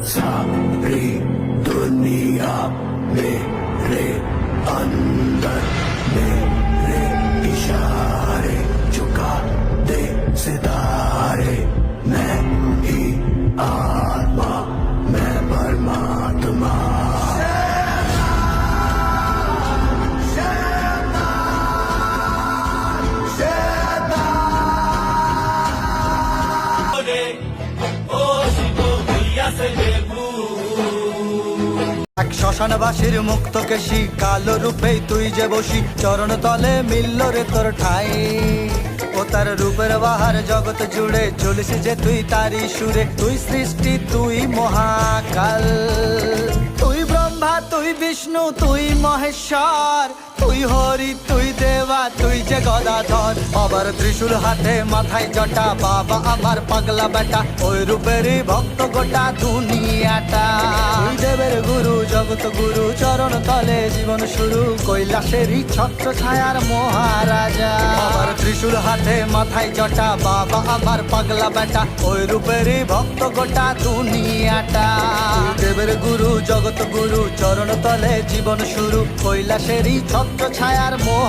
सारी दुनिया मेरे अंदर मेरे इशारे झुका दे सितारे मैं ही आत्मा मैं परमात्मा এক শ্মশানবাসীর মুক্ত কেশি কালো রূপে তুই যে বসি চরণ তলে মিলল রে তোর ঠাই ও তার রূপের বাহার জগৎ জুড়ে চলিস যে তুই তারি সুরে তুই সৃষ্টি তুই মহাকাল তুই ব্রহ্মা তুই বিষ্ণু তুই মহেশ্বর তুই হরি তুই দেবা তুই যে গদাধর আবার ত্রিশূল হাতে মাথায় জটা বাবা আমার পাগলা বেটা ওই রূপেরই ভক্ত গোটা দুনিয়াটা তুই দেবের গুরু জগৎ গুরু চরণ তলে জীবন শুরু কৈলাসেরই ছত্র ছায়ার মহারাজা আবার ত্রিশূল হাতে মাথায় জটা বাবা আমার পাগলা বেটা ওই রূপেরই ভক্ত গোটা দুনিয়াটা তুই দেবের গুরু জগৎ গুরু চরণ তলে জীবন শুরু কৈলাসেরই ছত্র ছায়ার মহা